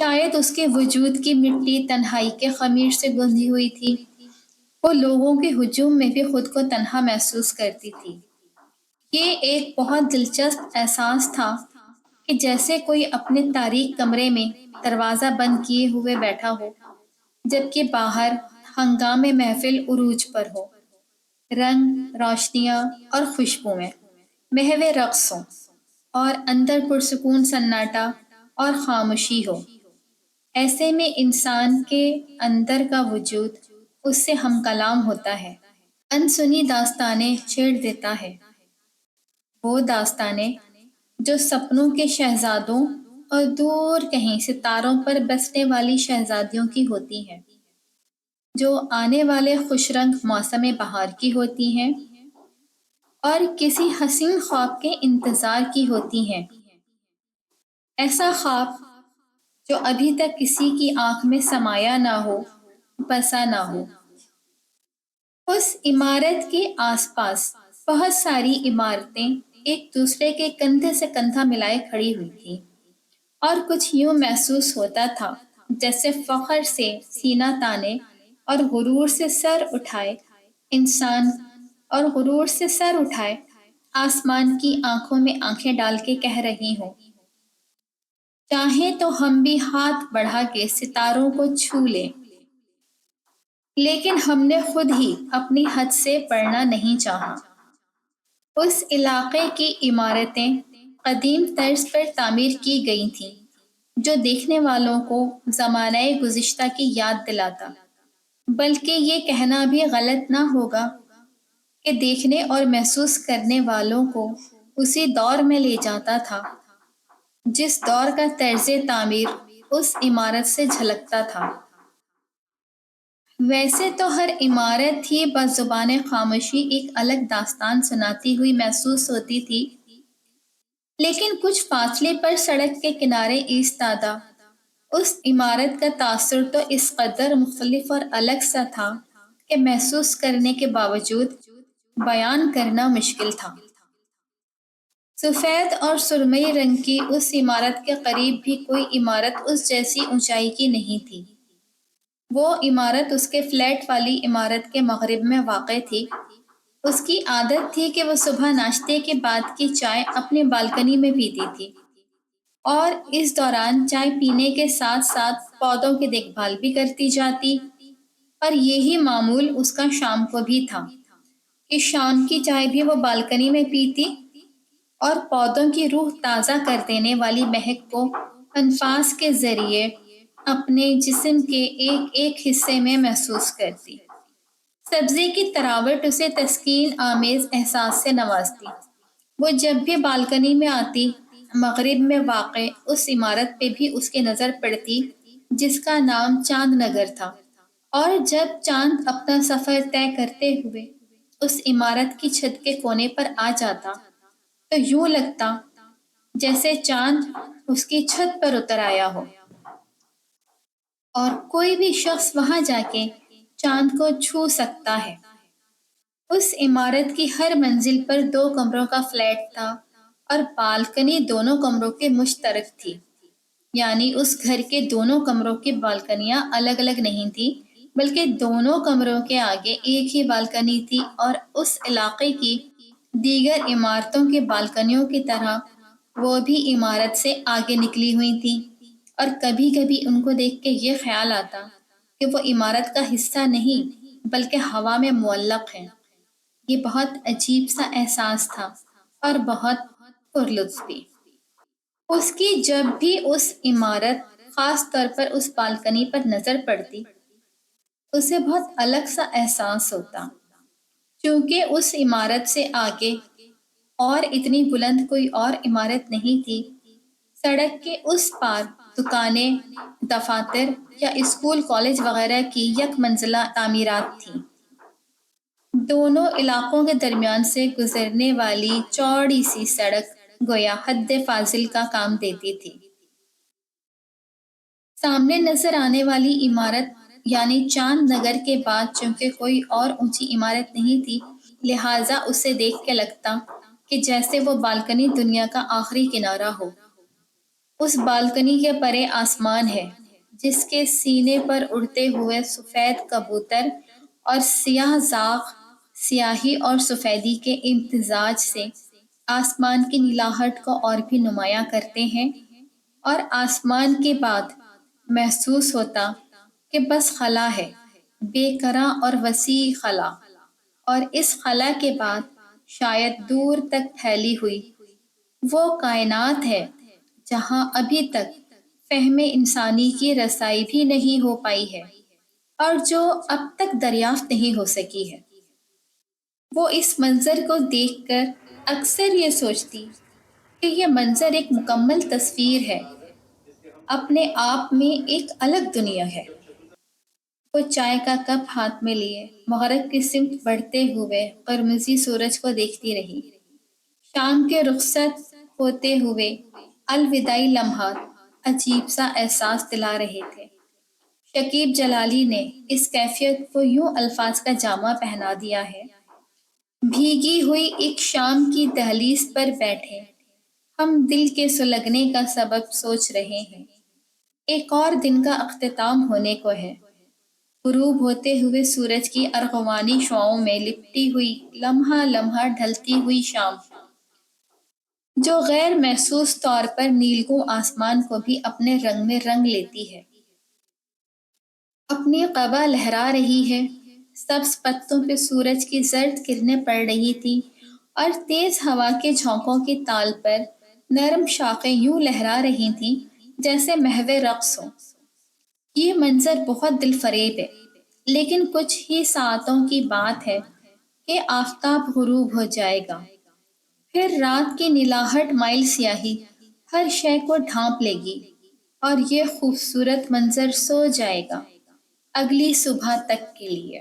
شاید اس کے وجود کی مٹی تنہائی کے خمیر سے گندھی ہوئی تھی۔ وہ لوگوں کے ہجوم میں بھی خود کو تنہا محسوس کرتی تھی۔ یہ ایک بہت دلچسپ احساس تھا کہ جیسے کوئی اپنے تاریک کمرے میں دروازہ بند کیے ہوئے بیٹھا ہو، جبکہ باہر ہنگامے محفل عروج پر ہو، رنگ، روشنیاں اور خوشبوئیں محو رقص ہوں، اور اندر پرسکون سناٹا اور خاموشی ہو۔ ایسے میں انسان کے اندر کا وجود اس سے ہم کلام ہوتا ہے، انسنی داستانیں چھیڑ دیتا ہے، وہ داستانیں جو سپنوں کے شہزادوں اور دور کہیں ستاروں پر بسنے والی شہزادیوں کی ہوتی ہیں، جو آنے والے خوش رنگ موسم بہار کی ہوتی ہیں اور کسی حسین خواب کے انتظار کی ہوتی ہیں۔ ایسا خواب جو ابھی تک کسی کی آنکھ میں سمایا نہ ہو، بسا نہ ہو۔ اس عمارت کے آس پاس بہت ساری عمارتیں ایک دوسرے کے کندھے سے کندھا ملائے کھڑی ہوئی تھیں، اور کچھ یوں محسوس ہوتا تھا جیسے فخر سے سینہ تانے اور غرور سے سر اٹھائے انسان اور غرور سے سر اٹھائے آسمان کی آنکھوں میں آنکھیں ڈال کے کہہ رہی ہوں، چاہیں تو ہم بھی ہاتھ بڑھا کے ستاروں کو چھو لیں، لیکن ہم نے خود ہی اپنی حد سے بڑھنا نہیں چاہا۔ اس علاقے کی عمارتیں قدیم طرز پر تعمیر کی گئی تھیں، جو دیکھنے والوں کو زمانہ گزشتہ کی یاد دلاتا، بلکہ یہ کہنا بھی غلط نہ ہوگا کہ دیکھنے اور محسوس کرنے والوں کو اسی دور میں لے جاتا تھا جس دور کا طرز تعمیر اس عمارت سے جھلکتا تھا۔ ویسے تو ہر عمارت ہی بزبان خاموشی ایک الگ داستان سناتی ہوئی محسوس ہوتی تھی، لیکن کچھ فاصلے پر سڑک کے کنارے ایستادہ اس عمارت کا تاثر تو اس قدر مختلف اور الگ سا تھا کہ محسوس کرنے کے باوجود بیان کرنا مشکل تھا۔ سفید اور سرمئی رنگ کی اس عمارت کے قریب بھی کوئی عمارت اس جیسی اونچائی کی نہیں تھی۔ وہ عمارت اس کے فلیٹ والی عمارت کے مغرب میں واقع تھی۔ اس کی عادت تھی کہ وہ صبح ناشتے کے بعد کی چائے اپنی بالکنی میں پیتی تھی، اور اس دوران چائے پینے کے ساتھ ساتھ پودوں کی دیکھ بھال بھی کرتی جاتی، اور یہی معمول اس کا شام کو بھی تھا کہ شام کی چائے بھی وہ بالکنی میں پیتی اور پودوں کی روح تازہ کر دینے والی مہک کو انفاس کے ذریعے اپنے جسم کے ایک ایک حصے میں محسوس کرتی۔ سبزی کی تراوٹ اسے تسکین آمیز احساس سے نوازتی۔ وہ جب بھی بالکنی میں آتی، مغرب میں واقع اس عمارت پہ بھی اس کی نظر پڑتی جس کا نام چاند نگر تھا، اور جب چاند اپنا سفر طے کرتے ہوئے اس عمارت کی چھت کے کونے پر آ جاتا تو یوں لگتا جیسے چاند اس کی چھت پر اتر آیا ہو، اور کوئی بھی شخص وہاں جا کے چاند کو چھو سکتا ہے۔ اس عمارت کی ہر منزل پر 2 کمروں کا فلیٹ تھا، اور بالکنی دونوں کمروں کے مشترک تھی، یعنی اس گھر کے دونوں کمروں کی بالکنیاں الگ الگ نہیں تھی، بلکہ دونوں کمروں کے آگے ایک ہی بالکنی تھی، اور اس علاقے کی دیگر عمارتوں کی بالکنیوں کی طرح وہ بھی عمارت سے آگے نکلی ہوئی تھی، اور کبھی کبھی ان کو دیکھ کے یہ خیال آتا کہ وہ عمارت کا حصہ نہیں بلکہ ہوا میں معلق ہیں۔ یہ بہت عجیب سا احساس تھا اور بہت پرلطف بھی۔ اس کی جب بھی اس عمارت، خاص طور پر اس بالکنی پر نظر پڑتی، اسے بہت الگ سا احساس ہوتا، چونکہ اس عمارت سے آگے اور اتنی بلند کوئی اور عمارت نہیں تھی۔ سڑک کے اس پار دکانیں، دفاتر یا اسکول کالج وغیرہ کی یک منزلہ تعمیرات تھیں۔ دونوں علاقوں کے درمیان سے گزرنے والی چوڑی سی سڑک گویا حد فاصل کا کام دیتی تھی۔ سامنے نظر آنے والی عمارت یعنی چاند نگر کے بعد چونکہ کوئی اور اونچی عمارت نہیں تھی، لہٰذا اسے دیکھ کے لگتا کہ جیسے وہ بالکنی دنیا کا آخری کنارہ ہو۔ اس بالکنی کے پرے آسمان ہے جس کے سینے پر اڑتے ہوئے سفید کبوتر اور سیاہ زاغ سیاہی اور سفیدی کے امتزاج سے آسمان کی نیلاہٹ کو اور بھی نمایاں کرتے ہیں، اور آسمان کے بعد محسوس ہوتا کہ بس خلا ہے، بے کرا اور وسیع خلا، اور اس خلا کے بعد شاید دور تک پھیلی ہوئی وہ کائنات ہے جہاں ابھی تک فہم انسانی کی رسائی بھی نہیں ہو پائی ہے اور جو اب تک دریافت نہیں ہو سکی ہے۔ وہ اس منظر کو دیکھ کر اکثر یہ سوچتی کہ یہ منظر ایک مکمل تصویر ہے، اپنے آپ میں ایک الگ دنیا ہے۔ وہ چائے کا کپ ہاتھ میں لیے مغرب کی سمت بڑھتے ہوئے قرمزی سورج کو دیکھتی رہی۔ شام کے رخصت ہوتے ہوئے الوداعی لمحات عجیب سا احساس دلا رہے تھے۔ شکیب جلالی نے اس کیفیت کو یوں الفاظ کا جامہ پہنا دیا ہے: بھیگی ہوئی ایک شام کی دہلیز پر بیٹھے ہم دل کے سلگنے کا سبب سوچ رہے ہیں۔ ایک اور دن کا اختتام ہونے کو ہے۔ غروب ہوتے ہوئے سورج کی ارغوانی شعاعوں میں لپٹی ہوئی لمحہ لمحہ ڈھلتی ہوئی شام، جو غیر محسوس طور پر نیلگوں آسمان کو بھی اپنے رنگ میں رنگ لیتی ہے، اپنی قبا لہرا رہی ہے۔ سبز پتوں پہ سورج کی زرد کرنیں پڑ رہی تھی اور تیز ہوا کے جھونکوں کی تال پر نرم شاخیں یوں لہرا رہی تھیں جیسے محو رقص ہو۔ یہ منظر بہت دل فریب ہے، لیکن کچھ ہی ساعتوں کی بات ہے کہ آفتاب غروب ہو جائے گا، پھر رات کی نیلاہٹ مائل سیاہی ہر شے کو ڈھانپ لے گی اور یہ خوبصورت منظر سو جائے گا اگلی صبح تک کے لیے۔